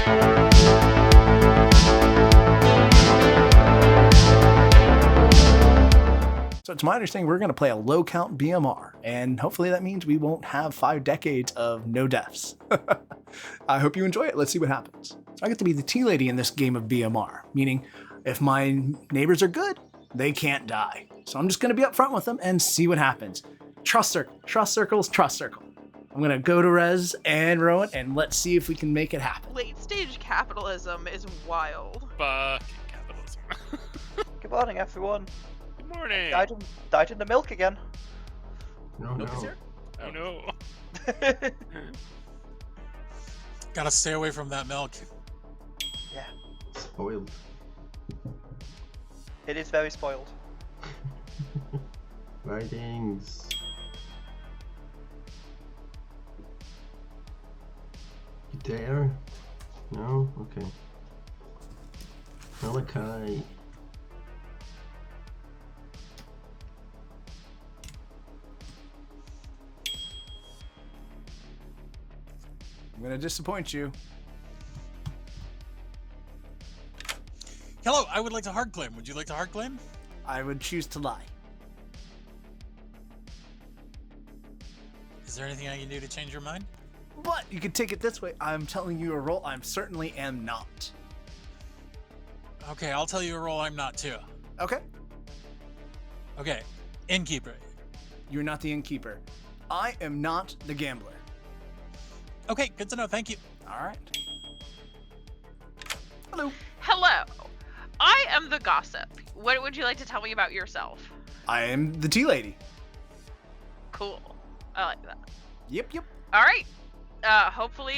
So it's my understanding we're going to play a low count BMR, and hopefully that means we won't have 5 decades of no deaths. I hope you enjoy it. Let's see what happens. So I get to be the tea lady in this game of BMR, meaning if my neighbors are good, they can't die. So I'm just going to be upfront with them and see what happens. Trust circles, trust circle. I'm going to go to Rez and Rowan, and let's see if we can make it happen. Late stage capitalism is wild. Fucking capitalism. Good morning, everyone. Good morning. Died in the milk again. No, Milk is no. here? Oh no. Gotta stay away from that milk. Yeah, Spoiled. it is very spoiled. Rhydings. You there? No? Okay. Malachi. I'm going to disappoint you. Hello, I would like to hard claim. Would you like to hard claim? I would choose to lie. Is there anything I can do to change your mind? But you can take it this way. I'm telling you a role I certainly am not. Okay, I'll tell you a role I'm not too. Okay. Okay, innkeeper. You're not the innkeeper. I am not the gambler. Okay, good to know. Thank you. All right. Hello. Hello. I am the gossip. What would you like to tell me about yourself? I am the tea lady. Cool. I like that. Yep. All right. Hopefully,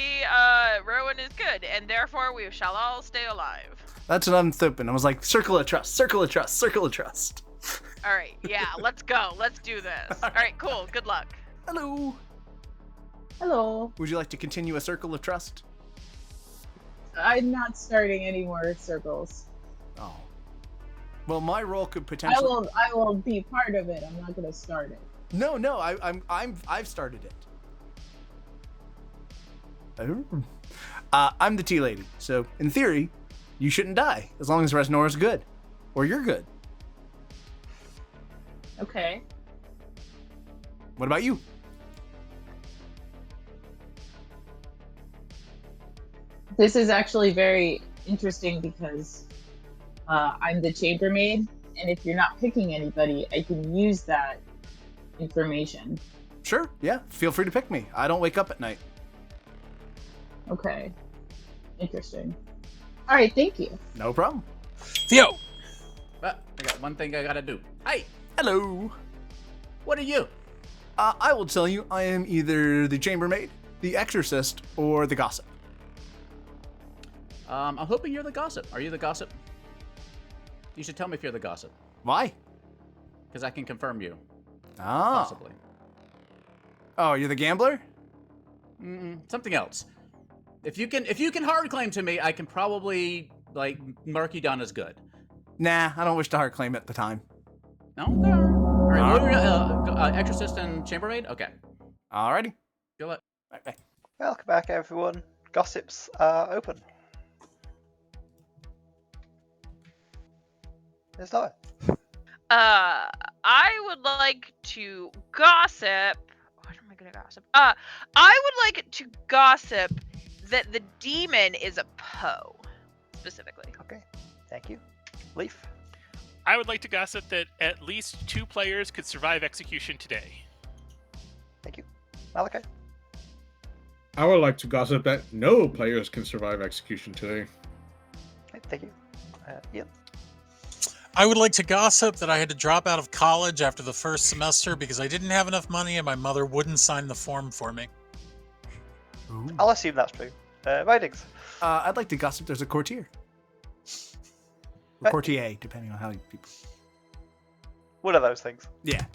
Rowan is good, and therefore we shall all stay alive. That's what I'm thinking. I was like, circle of trust, circle of trust, circle of trust. All right. Yeah, let's go. Let's do this. All right, cool. Good luck. Hello. Hello. Would you like to continue a circle of trust? I'm not starting any more circles. Oh. Well, my role could potentially. I will be part of it. I'm not gonna start it. No. I've started it. I'm the tea lady, so in theory, you shouldn't die as long as Resnora's good, or you're good. Okay. What about you? This is actually very interesting because I'm the chambermaid, and if you're not picking anybody, I can use that information. Sure. Yeah. Feel free to pick me. I don't wake up at night. Okay. Interesting. All right. Thank you. No problem. Theo! But I got one thing I gotta do. Hey, Hello. what are you? I will tell you, I am either the chambermaid, the exorcist, or the gossip. I'm hoping you're the gossip. Are you the gossip? You should tell me if you're the gossip, Why? because I can confirm you, Ah. possibly. Oh, you're the gambler? Something else. If you can hard claim to me, I can probably like mark you down as good. Nah, I don't wish to hard claim at the time. No. All right. What are you, exorcist and chambermaid? Okay. Alrighty. Go let. Bye. Welcome back, everyone. Gossips are open. There's no. I would like to gossip. What am I gonna gossip? I would like to gossip that the demon is a Poe, specifically. Okay. Thank you. Leaf. I would like to gossip that at least 2 players could survive execution today. Thank you. Malachi. I would like to gossip that no players can survive execution today. Okay, thank you. Ian. I would like to gossip that I had to drop out of college after the first semester because I didn't have enough money and my mother wouldn't sign the form for me. Ooh. I'll assume that's true. Rhydings. I'd like to gossip there's a courtier. Or courtier, depending on how you people. One of those things. Yeah.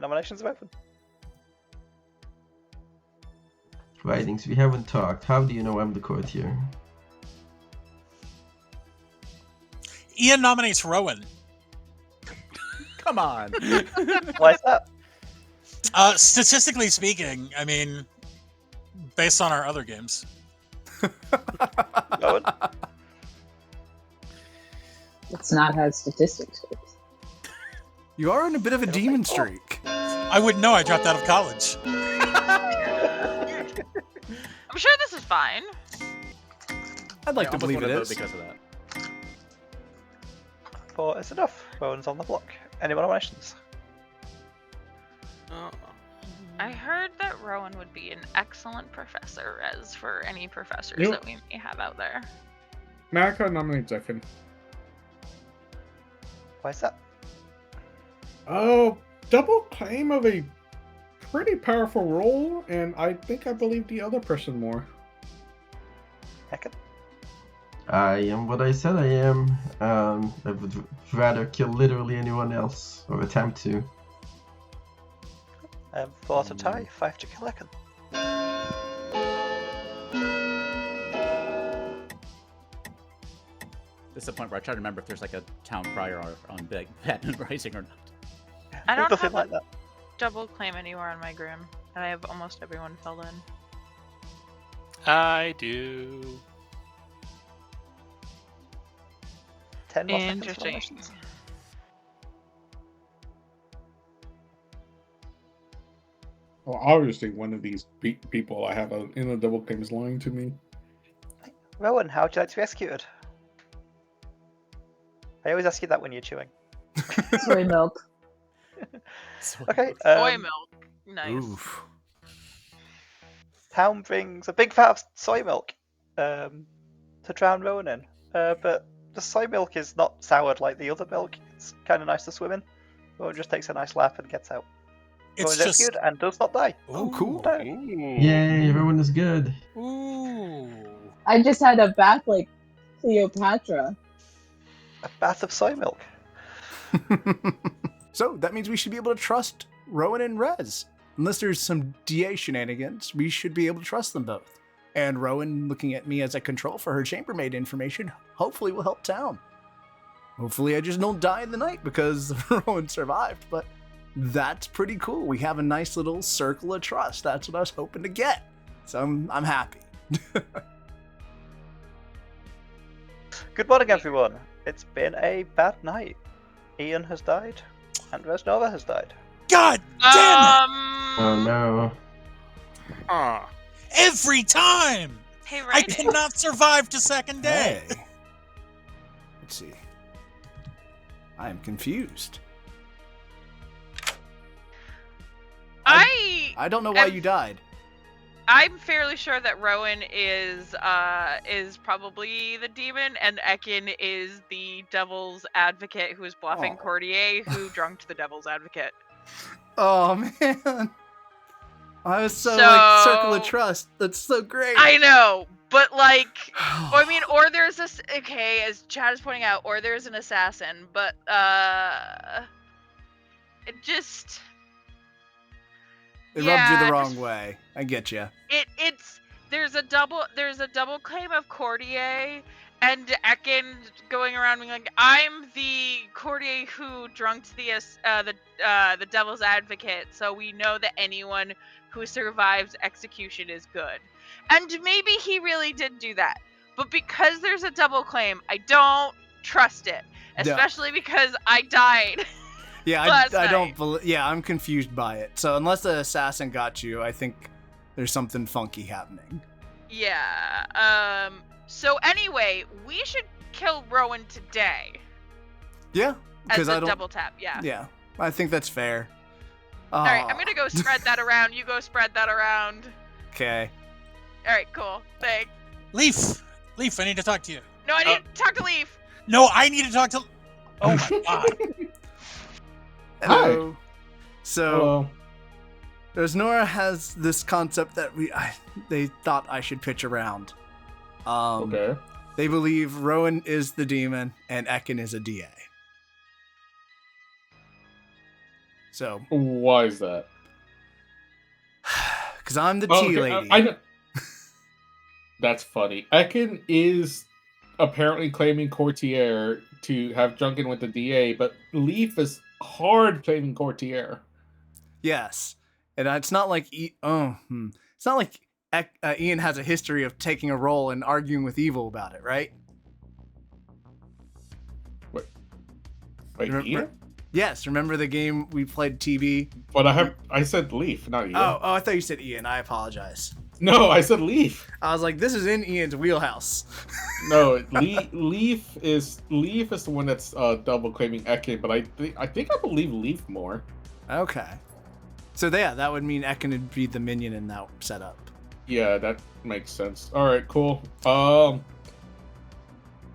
Nominations are open. Rhydings, we haven't talked. How do you know I'm the courtier? Ian nominates Rowan. Come on. Why is that? Statistically speaking, I mean, based on our other games. Rowan? Let's not have statistics. You are on a bit of a It'll demon take four. streak. I wouldn't know. I dropped out of college. I'm sure this is fine. I'd like I to almost believe it wanna vote is. because of that. 4 is enough. Rowan's on the block. Any more nominations? I heard that Rowan would be an excellent professor, as for any professors You- that we may have out there. Marika nominates Ekin. Why is that? Oh, double claim of a pretty powerful role, and I think I believe the other person more. Ekin? I am what I said I am. I would rather kill literally anyone else, or attempt to. 4 to tie, 5 to kill Ekin. This is the point where I try to remember if there's like a town crier on Batman Rising or not. I don't Nothing have like a that. double claim anywhere on my Grim, and I have almost everyone filled in. I do. 10 more seconds for Interesting. nominations. Well, obviously, one of these people I have in a double claim is lying to me. Rowan, how would you like to be executed? I always ask you that when you're chewing. Soy milk. Okay. Soy milk. Nice. Oof. Town brings a big vat of soy milk to drown Rowan in. But the soy milk is not soured like the other milk. It's kind of nice to swim in. Rowan just takes a nice lap and gets out. It's Rowan is just. executed and does not die. Oh, cool. Yay, everyone is good. Ooh. I just had a bath like Cleopatra. A bath of soy milk. So that means we should be able to trust Rowan and Rez. Unless there's some DA shenanigans, we should be able to trust them both. And Rowan, looking at me as a control for her chambermaid information, hopefully will help town. Hopefully I just don't die in the night because Rowan survived, but that's pretty cool. We have a nice little circle of trust. That's what I was hoping to get. So I'm happy. Good morning, everyone. It's been a bad night. Ian has died, and Resnova has died. God damn it! Oh no. Ah. Every time! Hey, I right? cannot survive to second day. Hey. Let's see. I am confused. I don't know why you died. I'm fairly sure that Rowan is probably the demon, and Ekin is the devil's advocate who is bluffing Aw. Courtier, who drunked the devil's advocate. Oh man. I was so like circle of So- trust. That's so great. I know, but like, I mean, or there's this. Okay, as Chad is pointing out, or there's an assassin, but it just. it rubbed you the yeah, wrong just- way. I get you. It's there's a double claim of Courtier and Ekin going around being like, I'm the Courtier who drunked the devil's advocate, so we know that anyone who survives execution is good. And maybe he really did do that, but because there's a double claim, I don't trust it, especially because I died. Yeah, last I don't night. believe. Yeah, I'm confused by it. So unless the assassin got you, I think there's something funky happening. Yeah. So anyway, we should kill Rowan today Yeah, as because a I don't. double tap. Yeah. Yeah, I think that's fair. All right, I'm gonna go spread that around. You go spread that around. Okay. All right, cool. Thanks. Leaf! Leaf, I need to talk to you. No, I need to talk to Leaf. No, I need to talk to. Oh my god. Hello. So. Hello. Nora has this concept that they thought I should pitch around. Okay. They believe Rowan is the demon and Ekin is a DA. So, Why is that? because I'm the Oh, tea okay, lady. I know. That's funny. Ekin is apparently claiming Courtier to have drunken with the DA, but Leaf is hard claiming Courtier. Yes, and it's not like it's not like Ian has a history of taking a role and arguing with Evil about it, right? Wait, Remember- Ian? Yes, remember the game we played TV? But I said Leaf, not Ian. Oh, I thought you said Ian. I apologize. No, I said Leaf. I was like, this is in Ian's wheelhouse. No, Leaf is the one that's double claiming Ekin, but I believe Leaf more. Okay. So yeah, that would mean Ekin would be the minion in that setup. Yeah, that makes sense. All right, cool.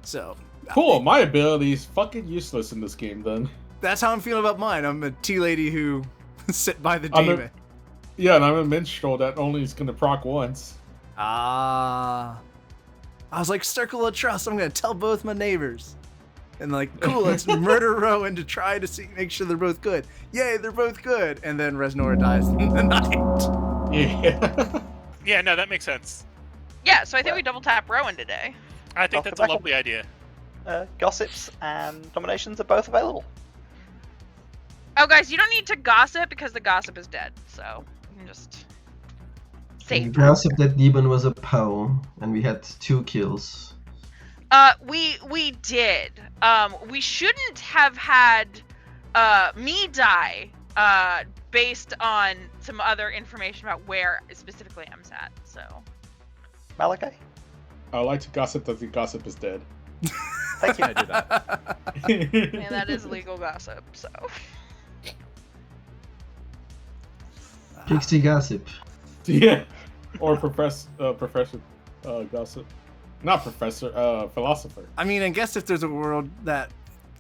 So Cool. My ability is fucking useless in this game. Then. That's how I'm feeling about mine. I'm a tea lady who sit by the I'm demon. Yeah, and I'm a minstrel that only is gonna proc once. I was like, circle of trust. I'm gonna tell both my neighbors, and like, cool, let's murder Rowan to try to make sure they're both good. Yay, they're both good. And then Resnora dies in the night. Yeah. Yeah, no, that makes sense. Yeah, so I think we double tap Rowan today. I think Off the that's a back of- lovely idea. Gossips and nominations are both available. Oh, guys, you don't need to gossip because the gossip is dead. So you can just We save. gossiped that demon was a POW, and we had 2 kills. We did. We shouldn't have had me die based on some other information about where specifically I'm at. So Malachi? I like to gossip that the gossip is dead. Thank you. I do that. and that is legal gossip. So Pixie gossip. Yeah. Or Professor Gossip. Not Professor, Philosopher. I mean, I guess if there's a world that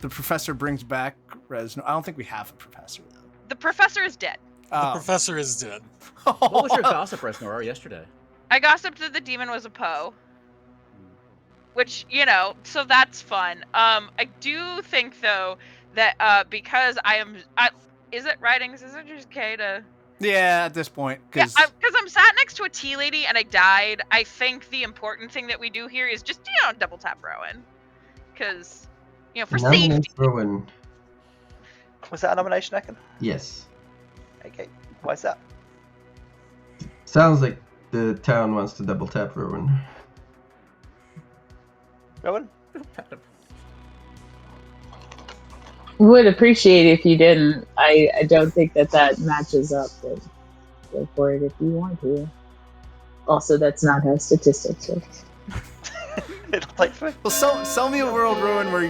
the professor brings back Resnora, I don't think we have a professor though. the professor is dead. The professor is dead. What was your gossip, Resnora, yesterday? I gossiped that the demon was a Poe. Which, you know, so that's fun. I do think though that because is it Rhydings? Is it just okay to? Yeah, at this point, Yeah, because because I'm sat next to a tea lady and I died. I think the important thing that we do here is just double tap Rowan, because for Nominate safety. Rowan. Was that a nomination, Ekin? Yes. Okay. Why is that? Sounds like the town wants to double tap Rowan. Rowan? Would appreciate if you didn't. I don't think that matches up, but go for it if you want to. Also, that's not how statistics work. It'll take 3. well, sell me a world, Rowan, where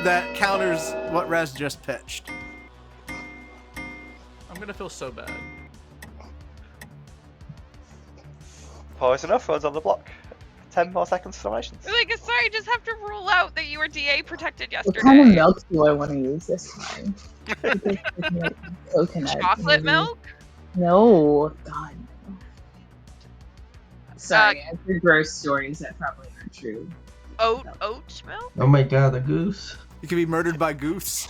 that counters what Res just pitched. I'm gonna feel so bad. Pause enough, Rowan's on the block. 10 more seconds for nominations. Like, sorry, just have to rule out that you were DA protected What yesterday. kind of milk do I want to use this time? Coconut. Chocolate maybe. milk? No. God. No. Sorry, I've heard gross stories that probably aren't true. Oat milk? Oh my god, a goose. You could be murdered by goose.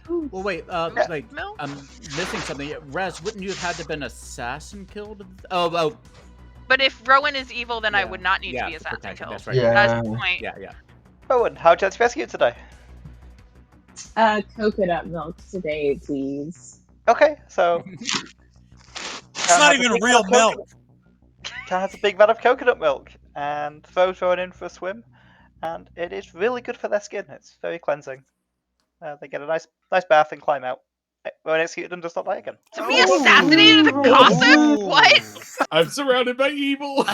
Well, wait. Like, Milk? I'm missing something. Raz, wouldn't you have had to have been assassin killed? Oh. But if Rowan is evil, then I Yeah. would not need to Yeah, be for assassin protection, killed. that's right. Yeah. That's the point. Yeah. Rowan, how'd you rescue today? Coconut milk today, please. Okay, so. It's not even real milk. Cat has a big vat of coconut milk and throws Rowan in for a swim, and it is really good for their skin. It's very cleansing. They get a nice bath and climb out. Rowan executed and does not die again. To be assassinated with gossip? What? I'm surrounded by evil.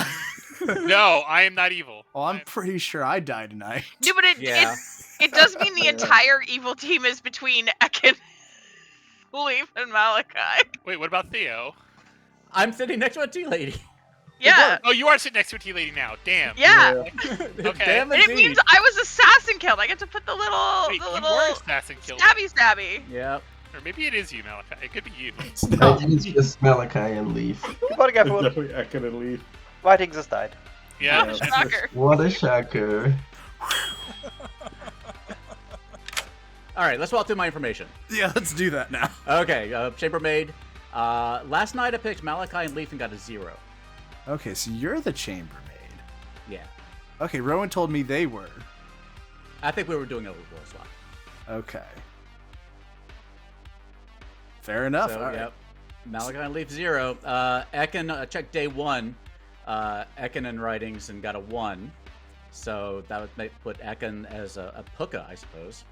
No, I am not evil. Well, I'm pretty sure I die tonight. No, but Yeah. it does mean the entire evil team is between Ekin, Leaf, and Malachi. Wait, what about Theo? I'm sitting next to a tea lady. Yeah. Oh, you are sitting next to a tea lady now. Damn. Yeah. Okay. Damn And it indeed. means I was assassin killed. I get to put the little Wait, the you little were assassin killed. stabby. Yep. Or maybe it is you, Malachi. It could be you. I think it's just Malachi and Leaf. Good morning, everyone. Definitely Ekin and Leaf. Rhydings has died. Yeah. Oh, shocker. What a shocker. All right, let's walk through my information. Yeah, let's do that now. Okay, chambermaid. Last night I picked Malachi and Leaf and got a 0. Okay, so you're the chambermaid. Yeah. Okay, Rowan told me they were. I think we were doing a little swap. Okay. Fair enough. So, All right. yep. Malachi and Leaf 0. Ekin checked day 1. Ekin and Rhydings and got a 1. So that would put Ekin as a Puka, I suppose.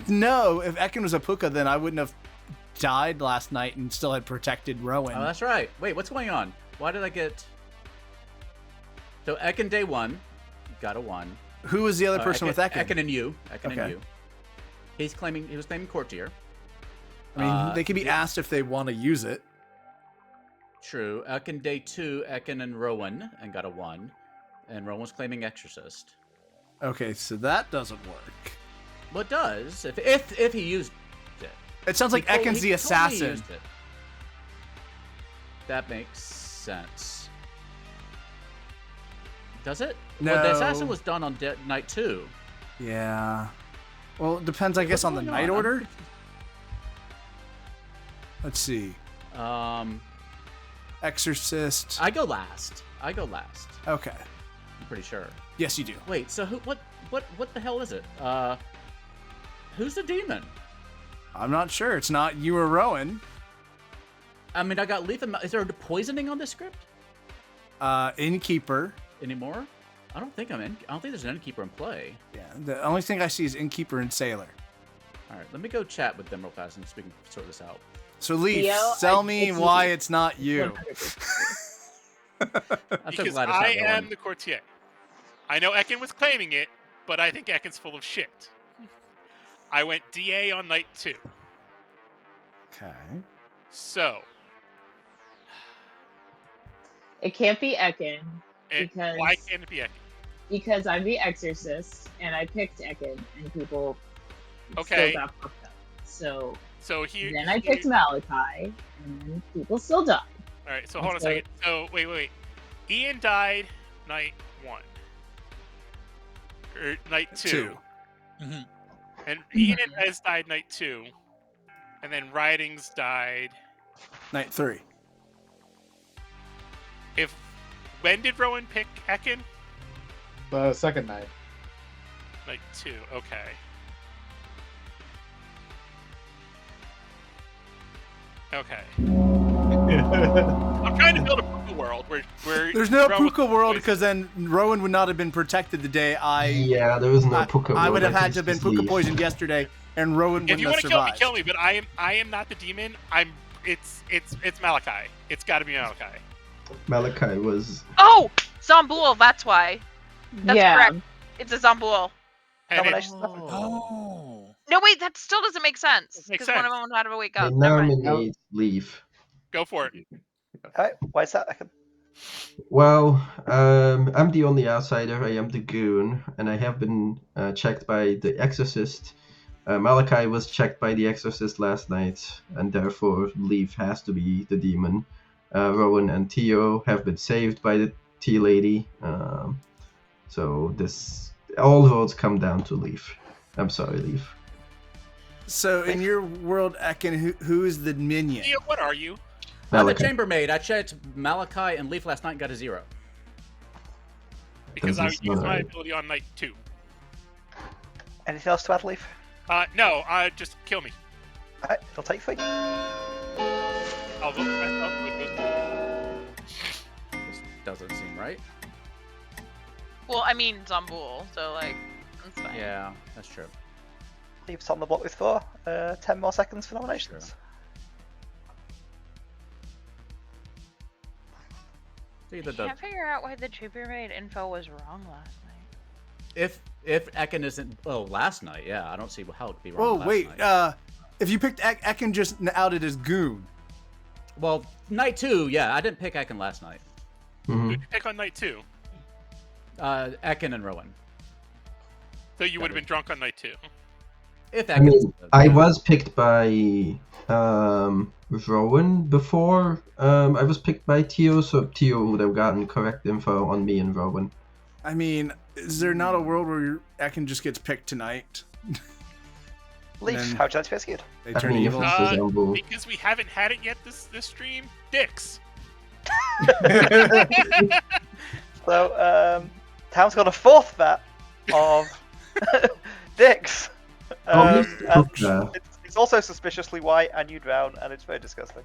No. If Ekin was a Puka, then I wouldn't have died last night and still had protected Rowan. Oh, that's right. Wait, what's going on? Why did I get... So Ekin day 1, got a 1. Who was the other person with Ekin? Ekin and you. Okay. And you. He was claiming courtier. I mean, they can be asked if they want to use it. True. Ekin day 2, Ekin and Rowan, and got a 1. And Rowan was claiming exorcist. Okay, so that doesn't work. Well, it does. If he used it. It sounds like Ekin's the assassin. Used it. That makes sense. Does it? No. Well, the assassin was done on night 2. Yeah. Well, it depends, I guess, on the night order. Let's see. Exorcist. I go last. Okay. I'm pretty sure. Yes, you do. Wait, so what the hell is it? Who's the demon? I'm not sure. It's not you or Rowan. I mean, I got Leaf and... Is there poisoning on this script? Innkeeper. Anymore? I don't think there's an innkeeper in play. Yeah, the only thing I see is innkeeper and sailor. All right, let me go chat with them real fast and so we can sort this out. So Leaf, Theo, tell me why it's not you. 100%. I'm so Because glad it's not I am Rowan. the courtier. I know Ekin was claiming it, but I think Ekin's full of shit. I went DA on night 2. Okay. So, It can't be Ekin because why can't it be Ekin? because I'm the exorcist and I picked Ekin and people Okay. still got fucked up. So So here. then I picked Malachi and then people still died. All right. So hold on a So- second. So wait. Ian died night 1. Or night 2. 2. Mhm. And Ian and Ez died night 2. And then Rhydings died. Night 3. When did Rowan pick Ekin? The second night. Night 2. Okay. Okay. I'm trying to build a Puka world where There's no Rowan was Puka world poisoned. because then Rowan would not have been protected the day Yeah, there was no Puka. I would have world. had to have been just Puka leave. poisoned yesterday, and Rowan If wouldn't you have want to kill me, survived. kill me. But I am not the demon. It's Malachi. It's got to be Malachi. Malachi was. Oh, Zomboul. That's why. That's yeah. correct. It's a Zomboul. And it, Nomination. Oh. No, wait, that still doesn't make sense. Makes Because one of sense. them would have to wake I up. Never mind. nominate Leaf. go for it. Alright, why is that? Well, I'm the only outsider. I am the goon, and I have been checked by the Exorcist. Malachi was checked by the Exorcist last night, and therefore Leaf has to be the demon. Rowan and Theo have been saved by the Tea Lady. So all votes come down to Leaf. I'm sorry, Leaf. So in your world, Ekin, who is the minion? Theo, what are you? I'm the Malachi. chambermaid. I checked Malachi and Leaf last night and got a 0. Because I Doesn't used my sound- ability on night 2. Anything else to add, Leaf? No, just kill me. Alright, it'll take 3. I'll vote for myself with this. This doesn't seem right. Well, I mean Zomboul, so like, that's fine. Yeah, that's true. Leaf's on the block with 4. 10 more seconds for nominations. It's either I the can't figure out why the chambermaid info was wrong last night. if Ekin isn't last night, yeah, I don't see how it could be wrong. Oh last wait, night. if you picked Ekin just outed as goon. Well, night 2, yeah, I didn't pick Ekin last night. Who Mhm. did you pick on night 2? Ekin and Rowan. So you would have been drunk on night 2. If I Ekin, mean, I was picked by Rowan before I was picked by Theo, so Theo would have gotten correct info on me and Rowan. I mean, is there not a world where Ekin just gets picked tonight? Leaf, then- how would you like to be executed? They I turn mean, if evil. it's a Zombo. Because we haven't had it yet this stream. Dicks. So, Town's got a 4th bet of dicks. Oh, he's and Puka. it's It's also suspiciously white, and you drown, and it's very disgusting.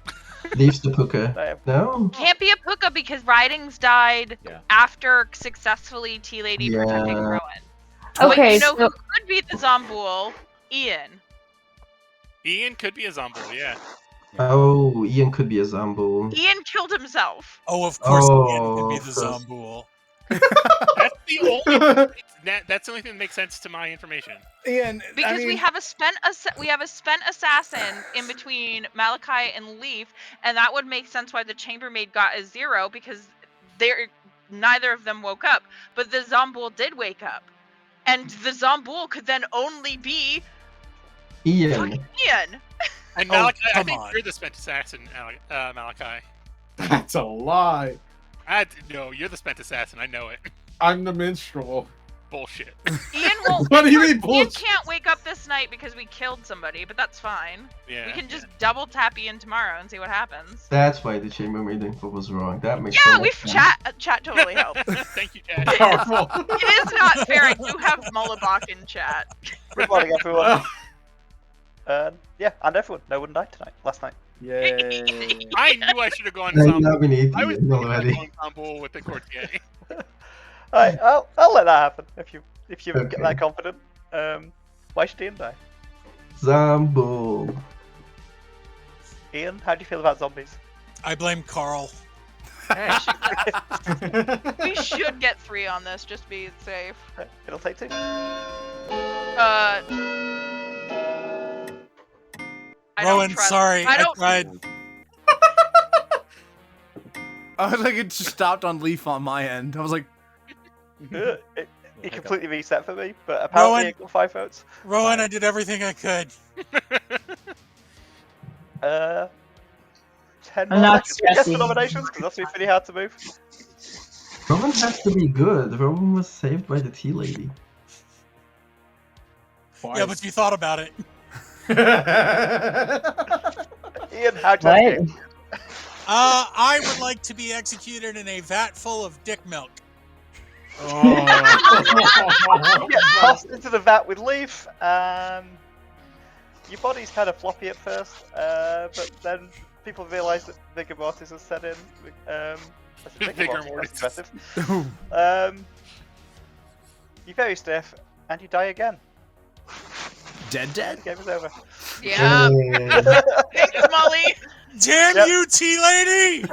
Leaves the puka. I have- No? Can't be a puka because Rhydings died Yeah. after successfully Tea Lady protecting Yeah. Rowan. Okay, But you know so who could be the Zomboul? Ian. Ian could be a zombie, yeah. Oh, Ian could be a Zombo. Ian killed himself. Oh, of course, Ian Oh, could be of the course. Zomboul. That's the only. That's the only thing that makes sense to my information. Ian, Because we have a spent assassin in between Malachi and Leaf, and that would make sense why the chambermaid got a 0 because neither of them woke up, but the Zomboul did wake up, and the Zomboul could then only be Ian. fucking Ian. And Oh, Malachi, I come think on. you're the spent assassin, Malachi. That's a lie. No, you're the spent assassin. I know it. I'm the minstrel. Bullshit. Ian won't. What do you mean Ian bullshit? can't wake up this night because we killed somebody, but that's fine. Yeah. We can just double tap Ian tomorrow and see what happens. That's why the chambermaid info was wrong. That makes Yeah, so we much sense. chat totally helps. Thank you, Chad. Powerful. It is not fair. I do have Mullabach in chat. Good morning, everyone. Yeah, and everyone. No one died last night. Yay. I knew I should have gone I zombie. nominate I was Ian thinking about already. going zombie with the courtier. Alright, I'll let that happen if you Okay. get that confident. Why should Ian die? Zombo. Ian, how do you feel about zombies? I blame Carl. Hey. We should get 3 on this, just to be safe. It'll take 2. I don't Rowan, trust. sorry, I I don't. tried. I was like, it just stopped on Leaf on my end. I was like, It completely reset for me, but apparently Rowan. it got 5 votes. Rowan, I did everything I could. 10 I'm more not seconds to guess the stressing. nominations, because that's pretty hard to move. Rowan has to be good. Rowan was saved by the tea lady. Yeah, but you thought about it. Ian, how do what? you I would like to be executed in a vat full of dick milk. get tossed into the vat with Leaf? Your body's kind of floppy at first, but then people realise that vigor mortis has set in. I said vigor mortis, that's aggressive. You're very stiff, and you die again. dead? The game is over. Yeah. Hey. Thanks, Molly. Damn Yep. you, tea lady!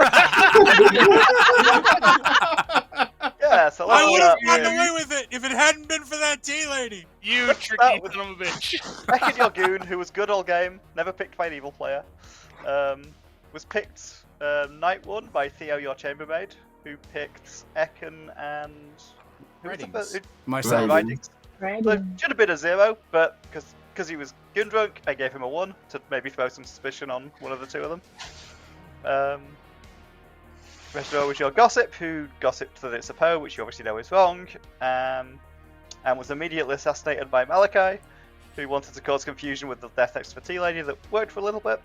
Yeah, so I would have let's gotten away with it if it hadn't been for that tea lady. You Let's tricky start with- son of a bitch. Reckon your goon, who was good all game, never picked by an evil player, was picked night 1 by Theo, your chambermaid, who picked Ekin and who was the Rhydings. first? Myself. Rhydings. Right. So, should have been a 0, but because he was goon drunk, I gave him a 1 to maybe throw some suspicion on one of the 2 of them. Rest of all was your gossip, who gossiped that it's a Poe, which you obviously know is wrong, and was immediately assassinated by Malachi, who wanted to cause confusion with the death next to the tea lady that worked for a little bit.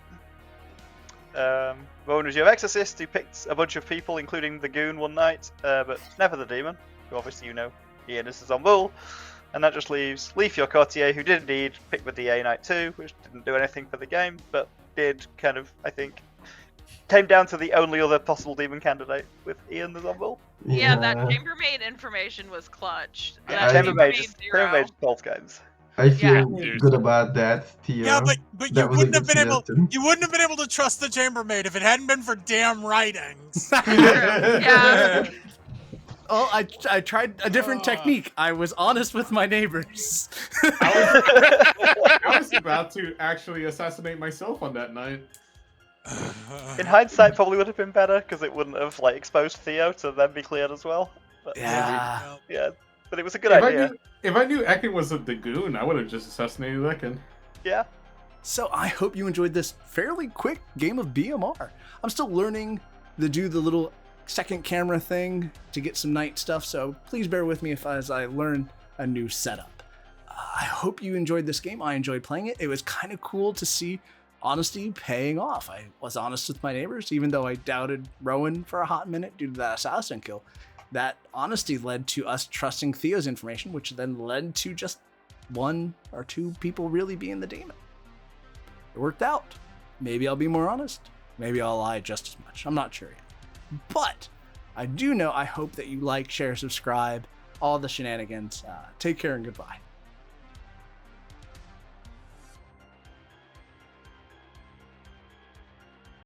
Rowan was your exorcist, who picked a bunch of people, including the goon one night, but never the demon, who obviously you know Ian is on bull. And that just leaves Leaf, your courtier, who did indeed pick the DA night 2, which didn't do anything for the game, but did kind of, I think, came down to the only other possible demon candidate with Ian the Zombull. Yeah, that chambermaid information was clutch. Yeah, That chambermaid's zero. both games. I feel Yeah. good about that, Theo. Yeah, but you That was a wouldn't have good been able. suggestion. You wouldn't have been able to trust the chambermaid if it hadn't been for damn Rhydings. Yeah. Oh, I tried a different technique. I was honest with my neighbors. I was about to actually assassinate myself on that night. In hindsight, probably would have been better because it wouldn't have like exposed Theo to then be cleared as well. But, Yeah. yeah, but it was a good If idea. I knew Ekin was a Dagoon, I would have just assassinated Ekin. Yeah. So I hope you enjoyed this fairly quick game of BMR. I'm still learning to do the little second camera thing to get some night stuff, so please bear with me as I learn a new setup. I hope you enjoyed this game. I enjoyed playing it. It was kind of cool to see honesty paying off. I was honest with my neighbors, even though I doubted Rowan for a hot minute due to that assassin kill. That honesty led to us trusting Theo's information, which then led to just 1 or 2 people really being the demon. It worked out. Maybe I'll be more honest. Maybe I'll lie just as much. I'm not sure yet. But I do know I hope that you like, share, subscribe, all the shenanigans. Take care and goodbye.